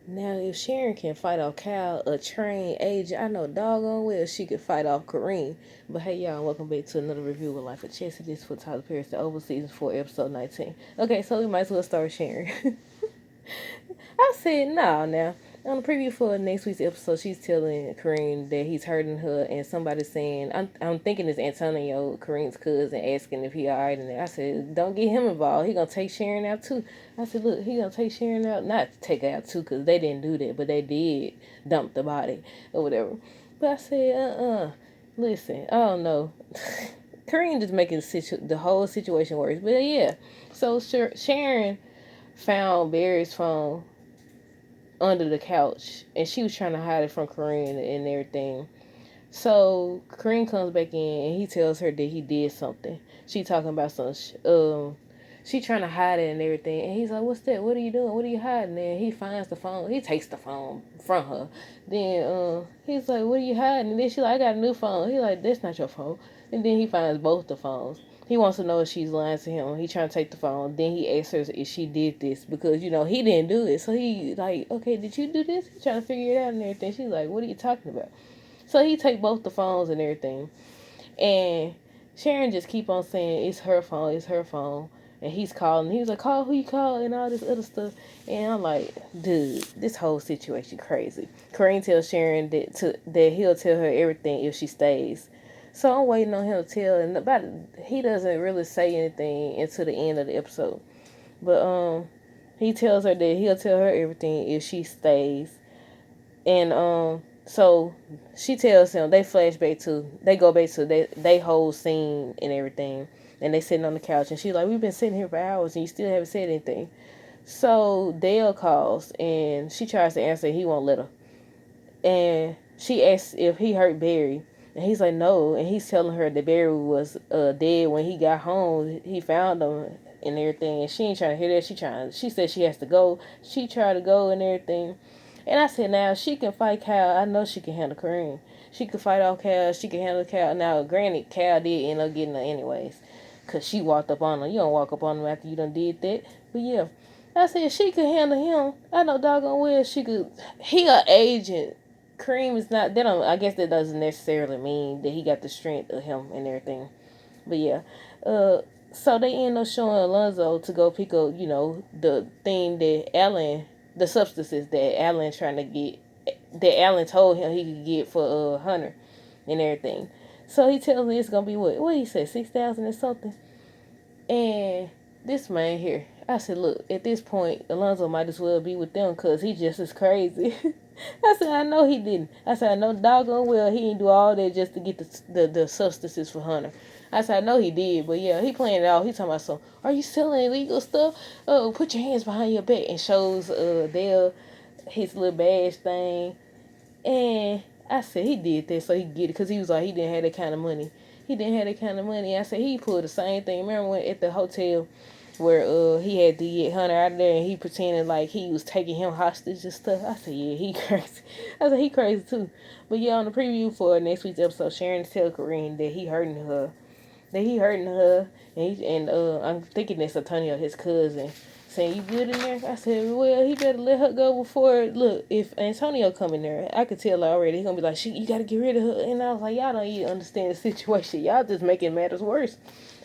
Now, if Sharon can fight off Cal, a trained agent, I know doggone well she could fight off Kareem. But hey, y'all, welcome back to another review of Life of Chess. This is for Tyler Perry, the Oval Season 4, Episode 19. Okay, so we might as well start with Sharon. I said, nah, now. On the preview for next week's episode, she's telling Kareem that he's hurting her, and somebody's saying, I'm thinking it's Antonio, Kareem's cousin, asking if he alright. And I said, don't get him involved. He gonna take Sharon out too. I said, look, he gonna take Sharon out, not take her out too, because they didn't do that, but they did dump the body or whatever. But I said, listen, I don't know. Kareem just making the whole situation worse. But yeah, so Sharon found Barry's phone under the couch, and she was trying to hide it from Kareem and everything. So Kareem comes back in, and he tells her that he did something. She talking about some, she trying to hide it and everything. And he's like, "What's that? What are you doing? What are you hiding?" And he finds the phone. He takes the phone from her. Then he's like, "What are you hiding?" And then she's like, "I got a new phone." He's like, "That's not your phone." And then he finds both the phones. He wants to know if she's lying to him. He trying to take the phone. Then he asks her if she did this because he didn't do it. So he like, okay, did you do this? He trying to figure it out and everything. She's like, what are you talking about? So he take both the phones and everything. And Sharon just keep on saying it's her phone, it's her phone. And he's calling. He was like, call who you call and all this other stuff. And I'm like, dude, this whole situation crazy. Kareem tells Sharon that he'll tell her everything if she stays. So I'm waiting on him to tell, and he doesn't really say anything until the end of the episode. But he tells her that he'll tell her everything if she stays. And so she tells him, they go back to they whole scene and everything, and they sitting on the couch, and she's like, we've been sitting here for hours and you still haven't said anything. So Dale calls and she tries to answer, he won't let her. And she asks if he hurt Barry, and he's like, no. And he's telling her that Barry was dead when he got home. He found him and everything. And she ain't trying to hear that. She said she has to go. She tried to go and everything. And I said, now, she can fight Cal. I know she can handle Kareem. She can fight off Cal. She can handle Cal. Now, granted, Cal did end up getting her anyways, because she walked up on her. You don't walk up on him after you done did that. But yeah, I said she could handle him. I know doggone well she could. He a agent. Kareem is not. That don't. I guess that doesn't necessarily mean that he got the strength of him and everything. But yeah, so they end up showing Alonzo to go pick up, the thing that the substances that Alan trying to get, that Alan told him he could get for Hunter and everything. So he tells me it's gonna be what he said, 6,000 or something. And this man here, I said, look, at this point, Alonzo might as well be with them because he just as crazy. I said, I know he didn't. I said, I know doggone well he didn't do all that just to get the substances for Hunter. I said, I know he did, but yeah, he playing it out. He talking about some, are you selling illegal stuff? Oh, put your hands behind your back, and shows Dale his little badge thing. And I said, he did that so he could get it because he was like, he didn't have that kind of money. He didn't have that kind of money. I said, he pulled the same thing. Remember when at the hotel where he had to get Hunter out of there and he pretended like he was taking him hostage and stuff? I said, yeah, he crazy. I said, he crazy too. But yeah, on the preview for next week's episode, Sharon tells Kareem that he hurting her. And I'm thinking that's Antonio, his cousin, saying, you good in there? I said, well, he better let her go before, look, if Antonio come in there, I could tell already, he's going to be like, you got to get rid of her. And I was like, y'all don't even understand the situation. Y'all just making matters worse.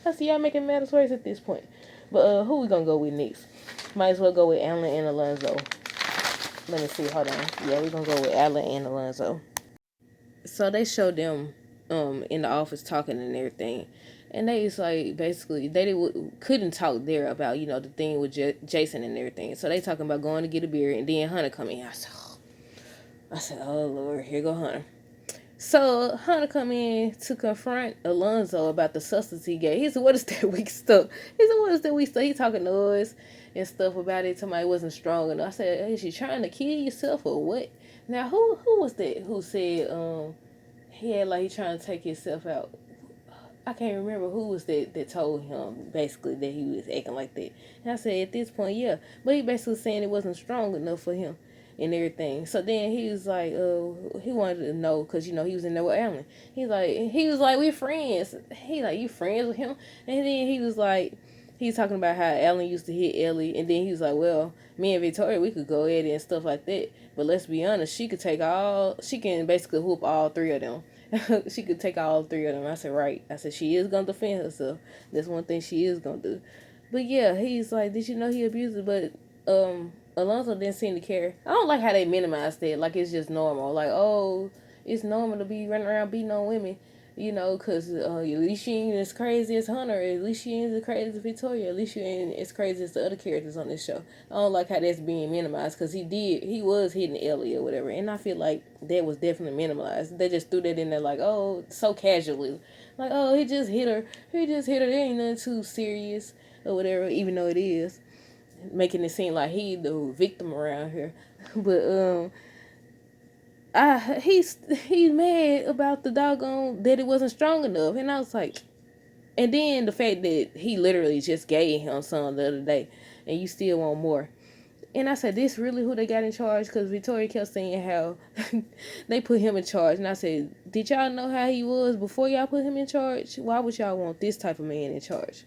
I said, y'all making matters worse at this point. But who we going to go with next? Might as well go with Alan and Alonzo. Let me see, hold on. Yeah, we're going to go with Alan and Alonzo. So they showed them in the office talking and everything. And they was like, basically, couldn't talk there about, the thing with Jason and everything. So they talking about going to get a beer, and then Hunter come in. I said, oh, Lord, here go Hunter. So Hunter come in to confront Alonzo about the substance he gave. He said, what is that weak stuff? He said, what is that weak stuff? He talking to us and stuff about it. Somebody wasn't strong enough. I said, is you trying to kill yourself or what? Now, who was that who said he had like he trying to take himself out? I can't remember who was that told him basically that he was acting like that. And I said, at this point, yeah. But he basically saying it wasn't strong enough for him and everything. So then he was like, he wanted to know because, he was in there with Alan. He was like, we're friends. He like, you friends with him? And then he was talking about how Alan used to hit Ellie. And then he was like, well, me and Victoria, we could go at it and stuff like that. But let's be honest, she can basically whoop all three of them. She could take all three of them. I said, right. I said, she is going to defend herself. That's one thing she is going to do. But yeah, he's like, did you know he abused her? But Alonzo didn't seem to care. I don't like how they minimize that. Like, it's just normal. Like, oh, it's normal to be running around beating on women. You know, because at least she ain't as crazy as Hunter. At least she ain't as crazy as Victoria. At least she ain't as crazy as the other characters on this show. I don't like how that's being minimized because he was hitting Ellie or whatever. And I feel like that was definitely minimalized. They just threw that in there like, oh, so casually. Like, oh, he just hit her. He just hit her. There ain't nothing too serious or whatever, even though it is. Making it seem like he the victim around here. But, he's mad about the doggone that it wasn't strong enough, and I was like, and then the fact that he literally just gave him some the other day, and you still want more. And I said, this really who they got in charge? Because Victoria kept saying how they put him in charge, and I said, did y'all know how he was before y'all put him in charge? Why would y'all want this type of man in charge?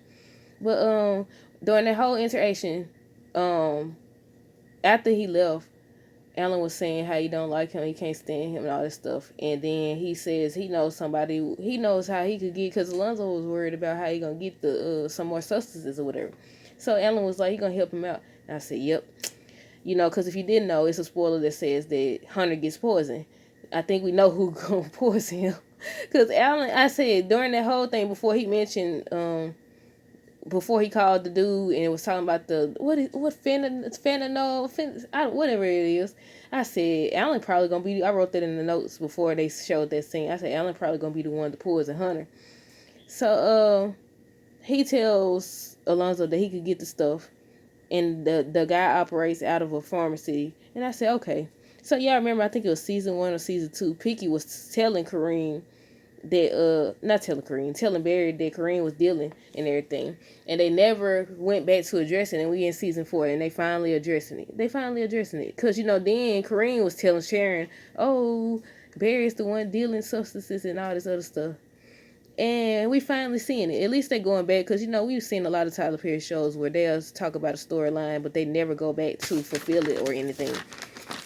But during that whole interaction, after he left, Alan was saying how he don't like him, he can't stand him and all this stuff. And then he says he knows somebody, he knows how he could get, because Alonzo was worried about how he going to get the some more substances or whatever. So Alan was like, he going to help him out. And I said, yep. You know, because if you didn't know, it's a spoiler that says that Hunter gets poisoned. I think we know who going to poison him. Because Alan, I said, during that whole thing, before he mentioned, before he called the dude and was talking about the fentanyl, whatever it is, I said Alan probably gonna be. I wrote that in the notes before they showed that scene. I said Alan probably gonna be the one to poison Hunter. So he tells Alonzo that he could get the stuff, and the guy operates out of a pharmacy. And I said okay. So y'all remember? I think it was season 1 or season 2. Picky was telling Kareem that not telling Kareem, telling Barry that Kareem was dealing and everything, and they never went back to addressing it. And we in season 4, and they finally addressing it. Because then Kareem was telling Sharon, "Oh, Barry's the one dealing substances and all this other stuff." And we finally seeing it. At least they going back, because we've seen a lot of Tyler Perry shows where they'll talk about a storyline, but they never go back to fulfill it or anything.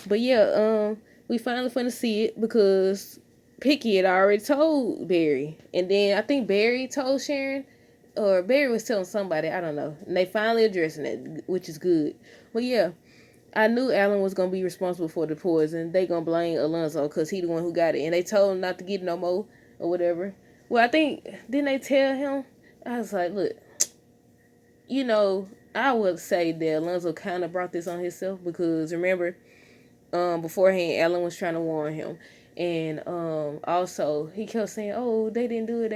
But yeah, we finally finna see it because Picky had already told Barry, and then I think Barry told Sharon, or Barry was telling somebody, I don't know, and they finally addressing it, which is good. But yeah, I knew Alan was gonna be responsible for the poison. They gonna blame Alonzo because he the one who got it, and they told him not to get no more or whatever. Well, I think didn't they tell him? I was like, look, I would say that Alonzo kind of brought this on himself because remember, beforehand, Alan was trying to warn him. And also, he kept saying, oh, they didn't do it,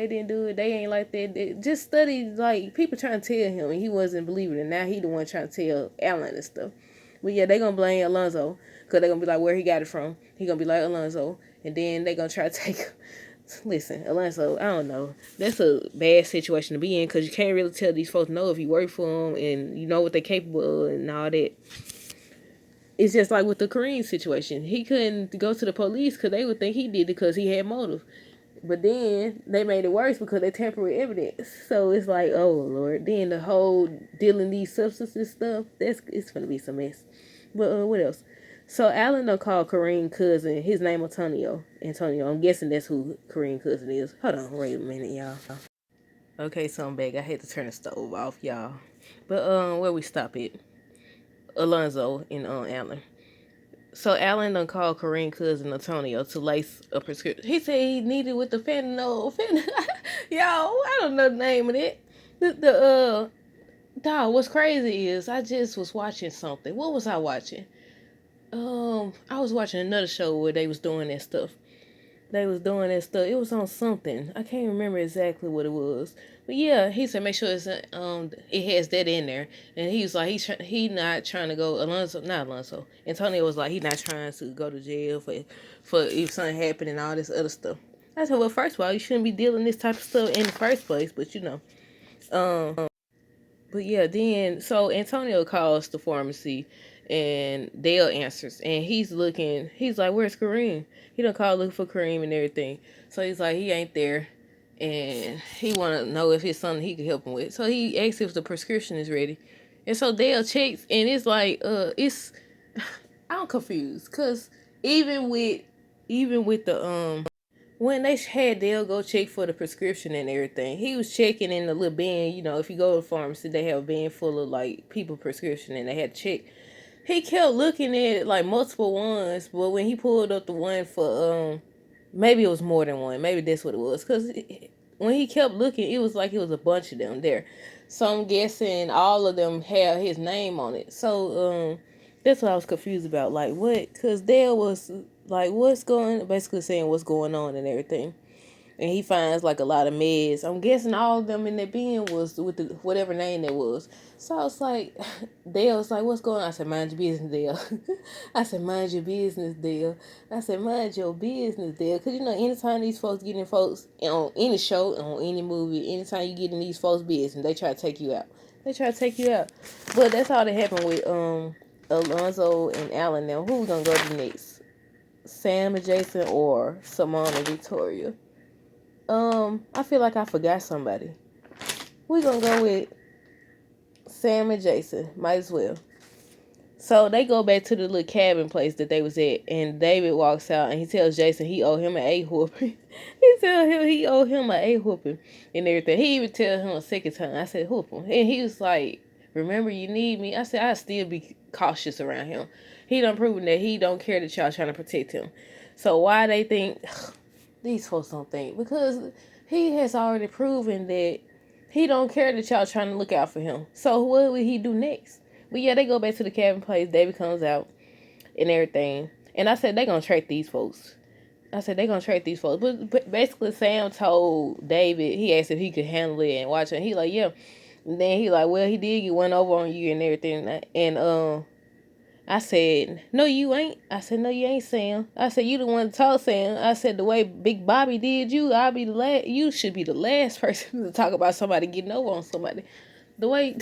they ain't like that. They just studied, like, people trying to tell him, and he wasn't believing it. Now he the one trying to tell Alan and stuff. But yeah, they going to blame Alonzo, because they going to be like, where he got it from. He going to be like, Alonzo. And then they going to try to take... Listen, Alonzo, I don't know. That's a bad situation to be in, because you can't really tell these folks no if you work for them, and you know what they're capable of, and all that. It's just like with the Kareem situation. He couldn't go to the police because they would think he did it because he had motive. But then they made it worse because they tampered with evidence. So it's like, oh Lord. Then the whole dealing these substances stuff, it's gonna be some mess. But what else? So Alan done called Kareem cousin. His name Antonio. I'm guessing that's who Kareem cousin is. Hold on, wait a minute, y'all. Okay, so I'm back. I had to turn the stove off, y'all. But where we stop at? Alonzo and Alan. So Alan done called Kareem cousin Antonio to lace a prescription. He said he needed with the fentanyl. Yo, I don't know the name of it. Dog, what's crazy is I just was watching something. What was I watching? I was watching another show where they was doing that stuff. It was on something. I can't remember exactly what it was. But yeah, he said make sure it has that in there. And he was like, he not trying to go, Antonio was like, he not trying to go to jail for if something happened and all this other stuff. I said, well, first of all, you shouldn't be dealing this type of stuff in the first place, but but yeah, then, so Antonio calls the pharmacy and Dale answers and he's like, where's Kareem? He done called looking for Kareem and everything. So he's like, he ain't there. And he want to know if it's something he could help him with. So he asks if the prescription is ready. And so Dale checks, and it's like, it's I'm confused, cause even with the when they had Dale go check for the prescription and everything, he was checking in the little bin. You know, if you go to the pharmacy, they have a bin full of like people prescription, and they had to check. He kept looking at like multiple ones, but when he pulled up the one for maybe it was more than one. Maybe that's what it was. Because when he kept looking, it was like it was a bunch of them there. So I'm guessing all of them had his name on it. So that's what I was confused about. Like what? Because Dale was like, basically saying what's going on and everything. And he finds like a lot of meds. I'm guessing all of them in that bin was with the whatever name that was. So I was like, Dale was like, "What's going on?" I said, "Mind your business, Dale." I said, "Mind your business, Dale." I said, "Mind your business, Dale." Because you know, anytime these folks get in folks on any show, on any movie, anytime you get in these folks' business, they try to take you out. They try to take you out. But that's all that happened with Alonzo and Alan. Now, who we gonna go to next? Sam and Jason or Simone and Victoria? I feel like I forgot somebody. We're gonna go with Sam and Jason. Might as well. So they go back to the little cabin place that they was at, and David walks out and he tells Jason he owe him an A whooping. He tell him he owe him an A whooping and everything. He even tell him a second time. I said, "Whoop him," and he was like, "Remember, you need me." I said, "I still be cautious around him. He done proven that he don't care that y'all trying to protect him. So why they think these folks don't think, because he has already proven that he don't care that y'all trying to look out for him. So what would he do next?" But yeah, they go back to the cabin place. David comes out and everything. And I said, they gonna track these folks. I said, they gonna track these folks. But basically, Sam told David, he asked if he could handle it and watch it. And he like, yeah. And then he like, well, he did get one over on you and everything. And I said, no, you ain't. I said, no, you ain't, Sam. I said, you the one that told Sam. I said, the way Big Bobby did you, I'll be the last. You should be the last person to talk about somebody getting over on somebody. The way...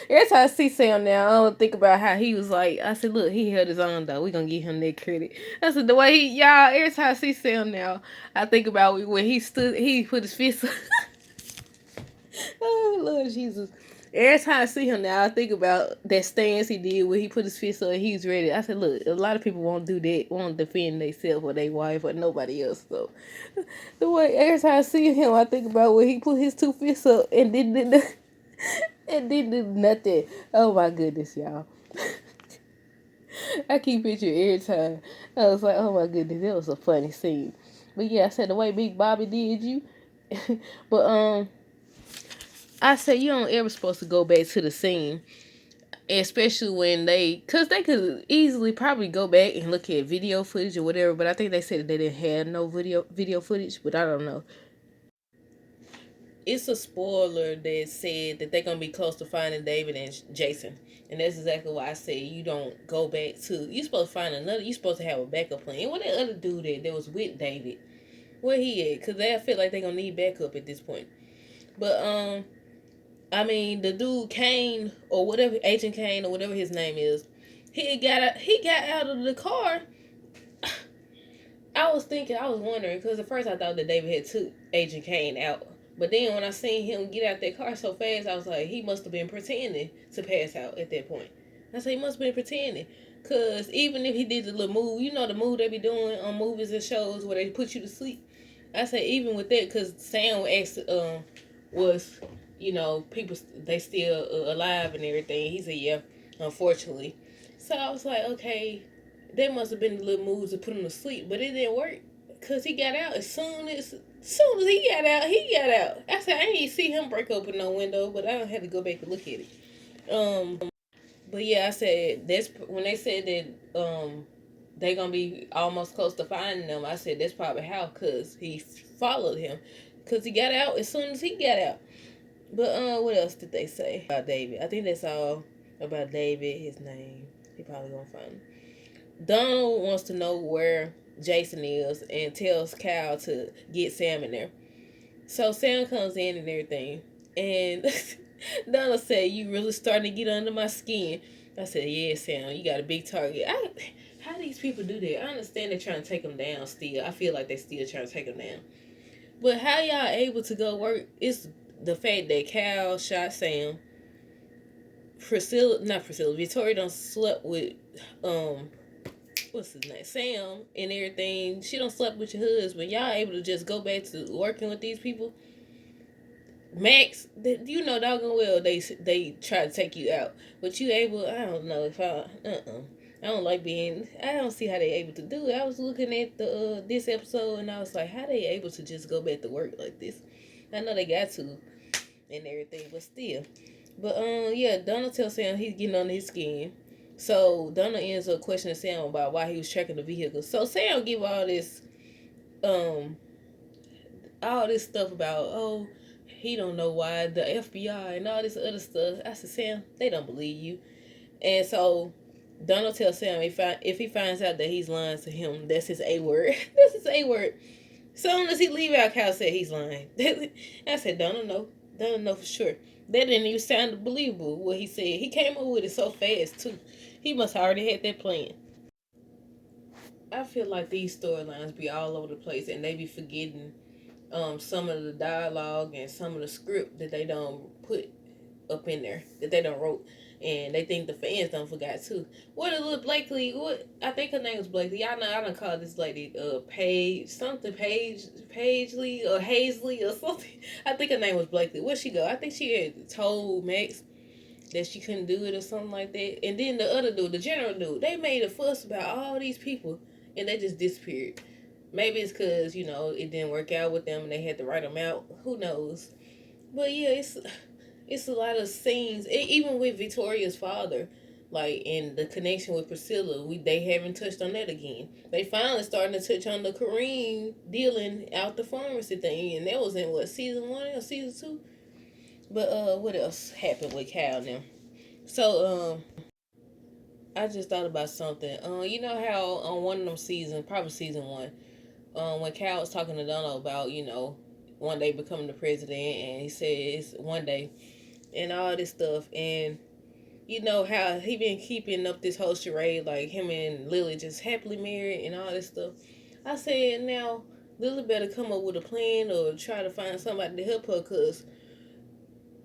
Every time I see Sam now, I don't think about how he was like. I said, look, he held his own though. We gonna give him that credit. I said, the way y'all, every time I see Sam now, I think about when he stood, he put his fist up. Oh, Lord Jesus. Every time I see him now, I think about that stance he did when he put his fist up and he was ready. I said, look, a lot of people won't do that, won't defend themselves or their wife or nobody else. So, the way, every time I see him, I think about when he put his two fists up and didn't do nothing. Oh my goodness, y'all. I keep picturing every time. I was like, oh my goodness, that was a funny scene. But yeah, I said the way Big Bobby did you. But I said you don't ever supposed to go back to the scene, especially when cause they could easily probably go back and look at video footage or whatever. But I think they said that they didn't have no video footage, but I don't know. It's a spoiler that said that they're gonna be close to finding David and Jason, and that's exactly why I said you don't go back to. You supposed to find another. You supposed to have a backup plan. What that other dude that was with David, where he at? Cause they feel like they're gonna need backup at this point. But I mean the dude Kane or whatever, Agent Kane or whatever his name is, he got out of the car. I was wondering, because at first I thought that David had took Agent Kane out. But then when I seen him get out that car so fast, I was like, he must have been pretending to pass out at that point. I said, he must have been pretending. Because even if he did the little move, you know the move they be doing on movies and shows where they put you to sleep. I said, even with that, because Sam asked, was, you know, people, they still alive and everything. He said, yeah, unfortunately. So I was like, okay, that must have been the little moves to put him to sleep. But it didn't work. Because he got out as soon as he got out, I said, I didn't see him break open no window, but I don't have to go back and look at it. But yeah, I said, that's when they said that they gonna be almost close to finding them. I said, that's probably how, because he followed him. Because he got out as soon as he got out. But what else did they say about David? I think that's all about David, his name. He probably gonna find him. Donald wants to know where Jason is and tells Cal to get Sam in there. So Sam comes in and everything. And Donald said, you really starting to get under my skin. I said, yeah, Sam, you got a big target. How these people do that? I understand they're trying to take them down still. I feel like they still trying to take them down. But how y'all able to go work? It's the fact that Cal shot Sam. Victoria done slept with what's his name, Sam, and everything. She don't slept with your husband. Y'all able to just go back to working with these people. Max, you know doggone well they try to take you out, but you able. I don't know if I don't like being. I don't see how they able to do it. I was looking at the this episode and I was like, how they able to just go back to work like this? I know they got to and everything, but still. But yeah, Donna tells Sam he's getting on his skin. So Donna ends up questioning Sam about why he was tracking the vehicle. So Sam give um all this stuff about he don't know why the FBI and all this other stuff. I said, Sam, they don't believe you. And so Donald tells Sam if he finds out that he's lying to him, that's his A word. That's his A word. Soon as he leave out, Cal said he's lying. I said, Donald know. Donald know for sure. That didn't even sound believable what he said. He came up with it so fast too. He must already had that plan. I feel like these storylines be all over the place and they be forgetting some of the dialogue and some of the script that they don't put up in there that they don't wrote, and they think the fans don't forgot too. What a little Blakely? What I think her name was Blakely. Y'all know I don't call this lady Pagely or Hazley or something. I think her name was Blakely. Where'd she go? I think she had told Max that she couldn't do it or something like that. And then the other dude, the general dude, they made a fuss about all these people and they just disappeared. Maybe it's because, it didn't work out with them and they had to write them out. Who knows? But yeah, it's a lot of scenes. Even with Victoria's father, like in the connection with Priscilla, they haven't touched on that again. They finally starting to touch on the Kareem dealing out the pharmacy thing, and that was in what, season 1 or season 2? But what else happened with Cal now? So I just thought about something. You know how on one of them seasons, probably season 1, when Cal was talking to Donald about, one day becoming the president, and he says one day, and all this stuff, and you know how he been keeping up this whole charade, like him and Lily just happily married and all this stuff. I said, now Lily better come up with a plan or try to find somebody to help her, cause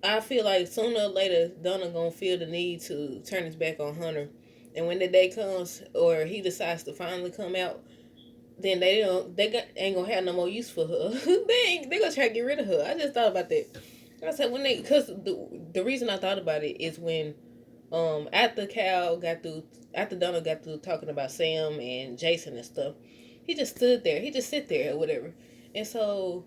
I feel like sooner or later Donna gonna feel the need to turn his back on Hunter, and when the day comes or he decides to finally come out, then ain't gonna have no more use for her. they gonna try to get rid of her. I just thought about that. I said because the reason I thought about it is when after Donald got through talking about Sam and Jason and stuff, he just stood there. He just sit there or whatever, and so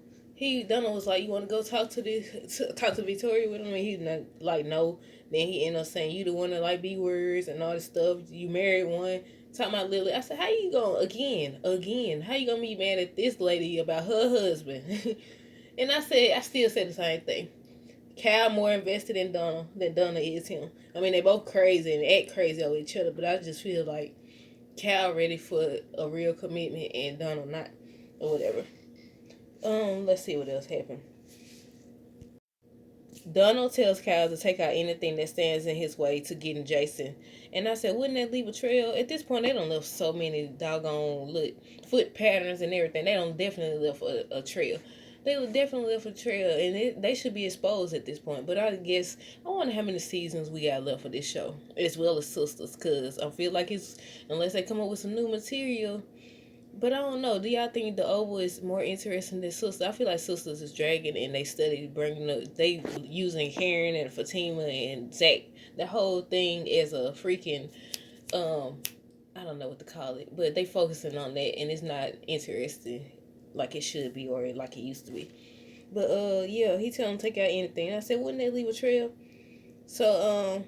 Donald was like, "You want to go talk to Victoria with him?" And he's not like, "No." Then he ended up saying, "You the one that like B words and all this stuff. You married one." Talking about Lily. I said, how you gonna again? How you gonna be mad at this lady about her husband? And I still said the same thing. Cal more invested in Donna than Donna is him. I mean, they both crazy and act crazy over each other, but I just feel like Cal ready for a real commitment and Donna not, or whatever. Let's see what else happened. Donald tells Cal to take out anything that stands in his way to getting Jason. And I said, wouldn't that leave a trail? At this point, they don't left so many doggone foot patterns and everything. They don't definitely left a trail. They would definitely left a trail, and they should be exposed at this point. But I guess I wonder how many seasons we got left for this show, as well as Sisters, because I feel like unless they come up with some new material. But I don't know. Do y'all think the Oval is more interesting than Sisters? I feel like Sisters is dragging, and they using Karen and Fatima and Zach, the whole thing as a freaking I don't know what to call it, but they focusing on that, and it's not interesting like it should be or like it used to be. But yeah, he told him to take out anything. I said, wouldn't they leave a trail? So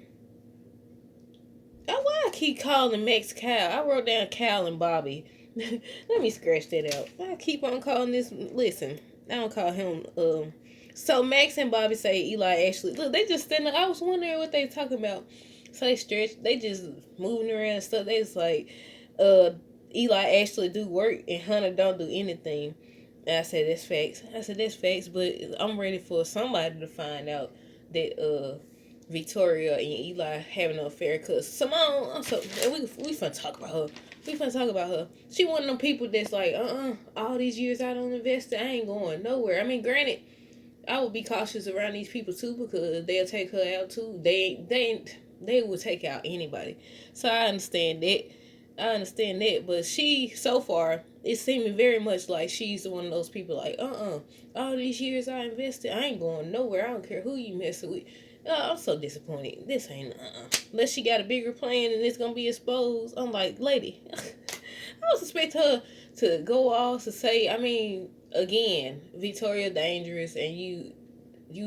why I keep calling Max Cal? I wrote down Cal and Bobby. Let me scratch that out. I keep on calling this. Listen, I don't call him. So Max and Bobby say Eli actually. Look, they just standing. I was wondering what they talking about. So they stretch. They just moving around and stuff. They just like, Eli actually do work and Hunter don't do anything. And I said that's facts. But I'm ready for somebody to find out that Victoria and Eli having an affair. Cause Simone, we finna talk about her. She one of them people that's like, all these years I don't invest, I ain't going nowhere. I mean, granted, I would be cautious around these people too because they'll take her out too. They ain't They will take out anybody. So I understand that. But she, so far, it's seeming very much like she's one of those people like, all these years I invested, I ain't going nowhere. I don't care who you messing with. I'm so disappointed. This ain't, unless she got a bigger plan and it's gonna be exposed. I'm like, lady, I was expect her to go off to say, I mean, again, Victoria dangerous, and you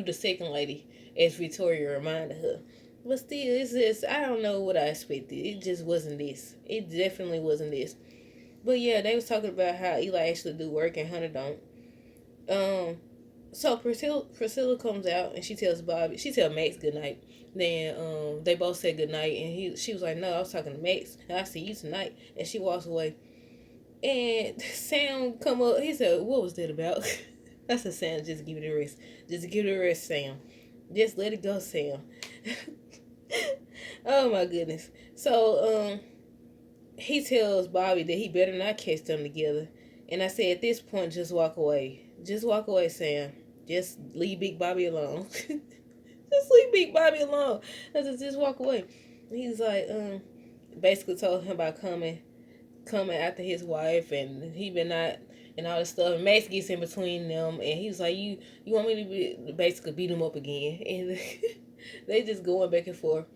the second lady, as Victoria reminded her. But still, it's just, I don't know what I expected. It just wasn't this. It definitely wasn't this. But yeah, they was talking about how Eli actually do work and Hunter don't. Um, so Priscilla comes out and she tells Max good night. Then they both said good night, and she was like, no, I was talking to Max, and I see you tonight. And she walks away. And Sam come up. He said, "What was that about?" I said, "Sam, just give it a rest. Just give it a rest, Sam. Just let it go, Sam." Oh my goodness. So he tells Bobby that he better not catch them together. And I said, at this point, just walk away. Just walk away, Sam. Just leave Big Bobby alone. Just leave Big Bobby alone. I said, just walk away. He's like, basically told him about coming after his wife, and he been not, and all this stuff. And Max gets in between them, and he was like, "You want me to basically beat him up again?" And they just going back and forth.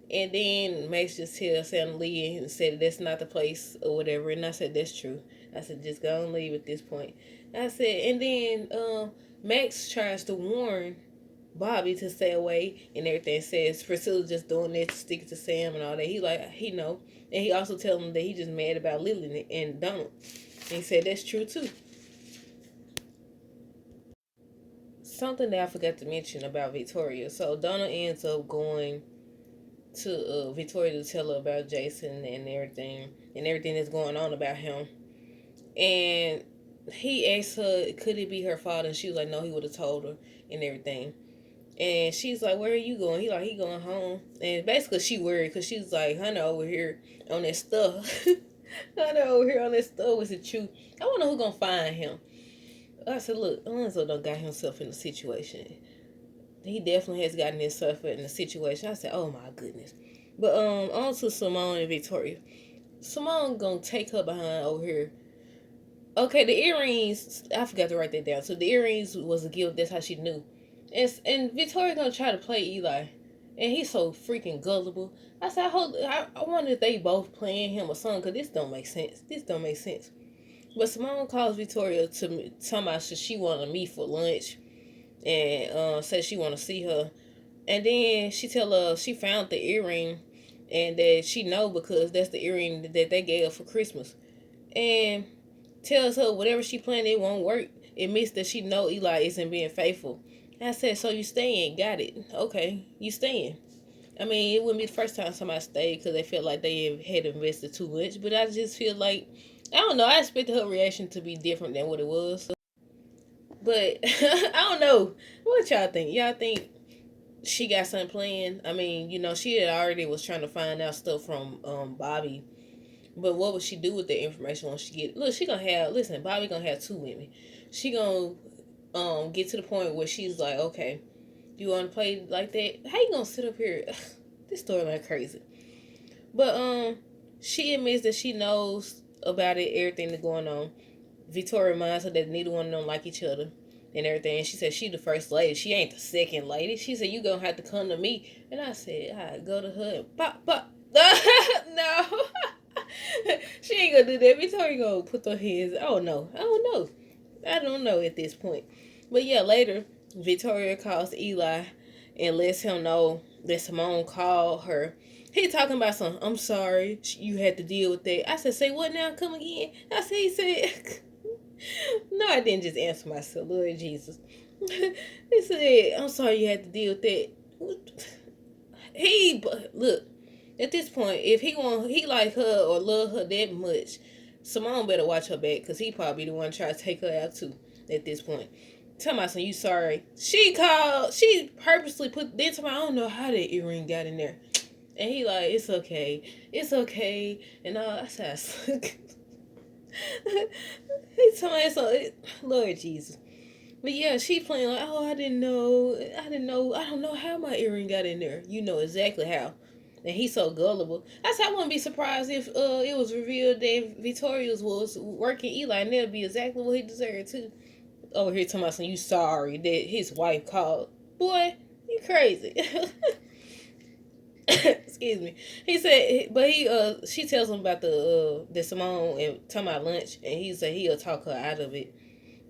And then Max just tells Sam Lee and said that's not the place or whatever. And I said that's true. I said just go and leave at this point. I said, and then Max tries to warn Bobby to stay away and everything. Says Priscilla just doing that to stick it to Sam and all that. He know. And he also tells him that he just mad about Lily and Donald. And he said that's true too. Something that I forgot to mention about Victoria. So Donald ends up going to Victoria to tell her about Jason and everything that's going on about him. And he asked her, could it be her father? And she was like, no, he would have told her and everything. And she's like, where are you going? He going home. And basically she worried because she's like, Hunter over here on that stuff. Hunter over here on that stuff was the truth. I wonder who gonna find him. I said, look, Lorenzo done got himself in a situation. He definitely has gotten himself in a situation. I said, oh my goodness. But on to Simone and Victoria. Simone gonna take her behind over here. Okay, the earrings, I forgot to write that down. So the earrings was a gift. That's how she knew. And Victoria gonna try to play Eli. And he's so freaking gullible. I said, I wonder if they both playing him or something, because this don't make sense. But Simone calls Victoria to me, talking about she wanted to meet for lunch, and said she want to see her. And then she tell her she found the earring, and that she know because that's the earring that they gave her for Christmas. And tells her whatever she planned, it won't work. It means that she know Eli isn't being faithful. And I said, so you staying? Got it. Okay, you staying. I mean, it wouldn't be the first time somebody stayed because they felt like they had invested too much. But I just feel like, I don't know, I expected her reaction to be different than what it was. But I don't know. What y'all think? Y'all think she got something planned? I mean, she had already was trying to find out stuff from Bobby. But what would she do with the information once she get? Look, she gonna have. Listen, Bobby gonna have two women. She gonna get to the point where she's like, okay, you want to play like that? How you gonna sit up here? This storyline crazy. But she admits that she knows about it, everything that's going on. Victoria reminds her that neither one of them like each other and everything. And she said she the first lady. She ain't the second lady. She said you gonna have to come to me. And I said I go to her and pop pop. No. She ain't gonna do that. Victoria gonna put her hands. Oh no. I don't know at this point. But yeah, later Victoria calls Eli and lets him know that Simone called her. He talking about some, I'm sorry you had to deal with that. I said, say what now? Come again? He said, no, I didn't just answer myself, Lord Jesus. He said, I'm sorry you had to deal with that. Look, at this point, if he like her or love her that much, Simone better watch her back, because he probably the one trying to take her out too at this point. Tell my son, you sorry. She purposely put, then I don't know how that earring got in there. And he like, it's okay. And I said, he told me, so, Lord Jesus. But yeah, she playing like, oh, I didn't know, I don't know how my earring got in there. You know exactly how. And he's so gullible. I said I wouldn't be surprised if it was revealed that Victorious was working Eli, and that'd be exactly what he deserved too. Over here talking about some you sorry that his wife called. Boy, you crazy. Excuse me. He said, but she tells him about the Simone and talking about lunch, and he said he'll talk her out of it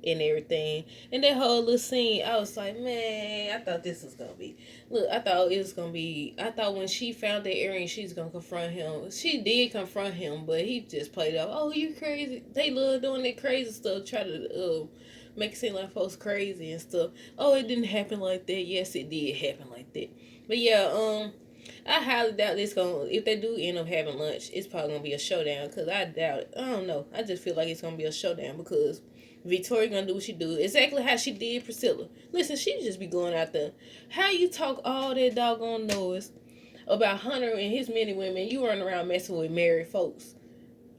and everything. And that whole little scene, I was like, man, I thought this was gonna be. Look, I thought it was gonna be. I thought when she found that earring, she's gonna confront him. She did confront him, but he just played off. Oh, you crazy? They love doing that crazy stuff. Try to make it seem like folks crazy and stuff. Oh, it didn't happen like that. Yes, it did happen like that. But yeah, I highly doubt this gonna. If they do end up having lunch, it's probably gonna be a showdown. Cause I doubt it. I don't know. I just feel like it's gonna be a showdown because Victoria gonna do what she do exactly how she did Priscilla. Listen, she just be going out there. How you talk all that doggone noise about Hunter and his many women? You run around messing with married folks.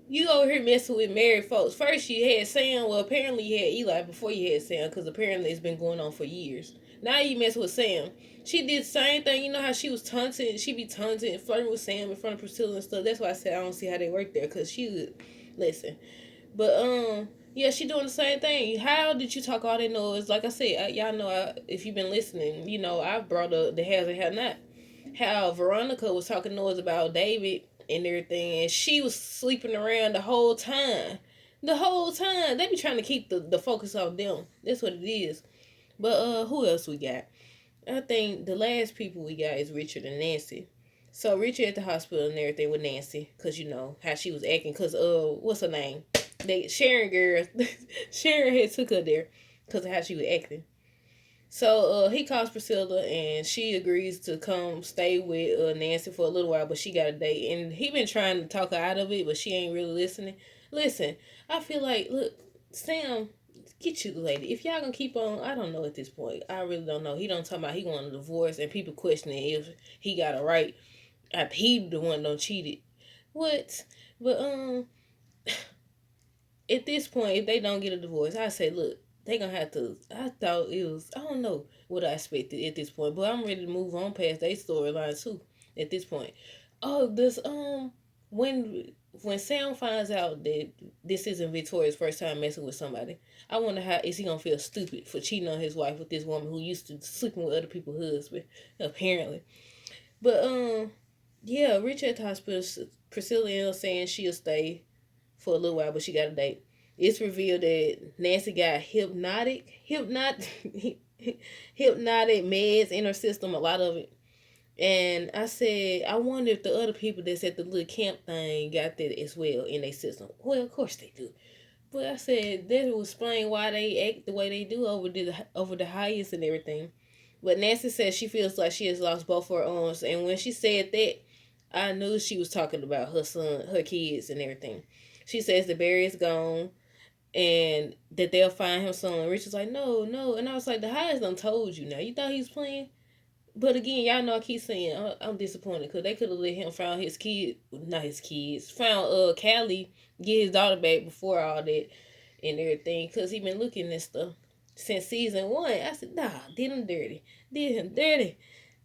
You over here messing with married folks. First you had Sam. Well, apparently you had Eli before you had Sam, because apparently it's been going on for years. Now you mess with Sam. She did the same thing. You know how she was taunting? She be taunting and flirting with Sam in front of Priscilla and stuff. That's why I said I don't see how they work there. Because she would listen. But yeah, she doing the same thing. How did you talk all that noise? Like I said, y'all know if you've been listening, you know I brought up the has and have not. How Veronica was talking noise about David and everything, and she was sleeping around the whole time. The whole time they be trying to keep the focus off them. That's what it is. But who else we got? I think the last people we got is Richard and Nancy. So Richard at the hospital and everything with Nancy, cause you know how she was acting. Cause what's her name? They Sharon girl, Sharon had took her there, cause of how she was acting. So he calls Priscilla and she agrees to come stay with Nancy for a little while, but she got a date. And he been trying to talk her out of it, but she ain't really listening. Listen, I feel like look, Sam, get you lady. If y'all gonna keep on, I don't know at this point. I really don't know. He don't talk about he want a divorce and people questioning if he got a right after he the one don't cheated. What? But at this point, if they don't get a divorce, I say, look, they gonna have to. I thought it was. I don't know what I expected at this point, but I'm ready to move on past their storyline too. At this point, oh, this when Sam finds out that this isn't Victoria's first time messing with somebody, I wonder how is he gonna feel stupid for cheating on his wife with this woman who used to sleeping with other people's husband, apparently. But yeah, Rich at the hospital. Priscilla is saying she'll stay for a little while, but she got a date. It's revealed that Nancy got hypnotic meds in her system, a lot of it. And I said, I wonder if the other people that's at the little camp thing got that as well in their system. Well, of course they do. But I said that will explain why they act the way they do over the highest and everything. But Nancy says she feels like she has lost both her arms, and when she said that, I knew she was talking about her son, her kids, and everything. She says the Barry is gone and that they'll find him soon. And Richard's like, no, no. And I was like, the highest done told you now. You thought he was playing? But again, y'all know I keep saying I'm disappointed because they could have let him found his kid, not his kids, found Callie, get his daughter back before all that and everything because he been looking at stuff since season 1. I said, nah, did him dirty.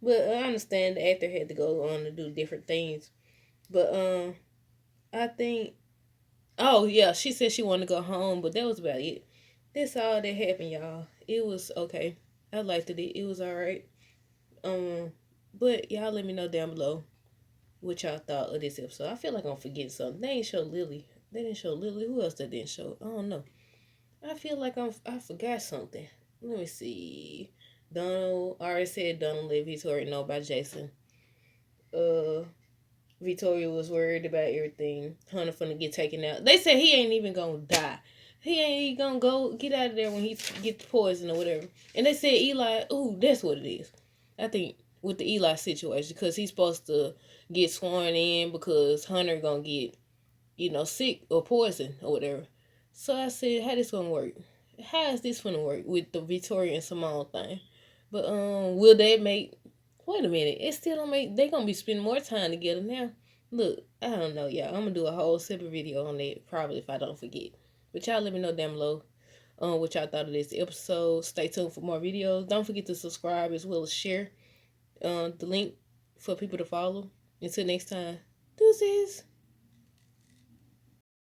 But I understand the actor had to go on to do different things. But I think, oh yeah, she said she wanted to go home, but that was about it. That's all that happened, y'all. It was okay. I liked it. It was all right. But y'all let me know down below what y'all thought of this episode. I feel like I'm forgetting something. They ain't show Lily. They didn't show Lily. Who else they didn't show? I don't know. I feel like I forgot something. Let me see. Donald. I already said Donald let Victoria know about Jason. Victoria was worried about everything. Hunter finna get taken out. They said he ain't even gonna die. He ain't gonna go get out of there when he get the poison or whatever. And they said Eli. Ooh, that's what it is. I think with the Eli situation because he's supposed to get sworn in because Hunter gonna get sick or poison or whatever. So I said, how this gonna work? How is this gonna work with the Victoria and Simone thing? But will they make? Wait a minute, it still don't make. They gonna be spending more time together now. Look, I don't know, y'all. I'm gonna do a whole separate video on that probably if I don't forget. But y'all let me know down below what y'all thought of this episode. Stay tuned for more videos. Don't forget to subscribe as well as share the link for people to follow. Until next time, deuces.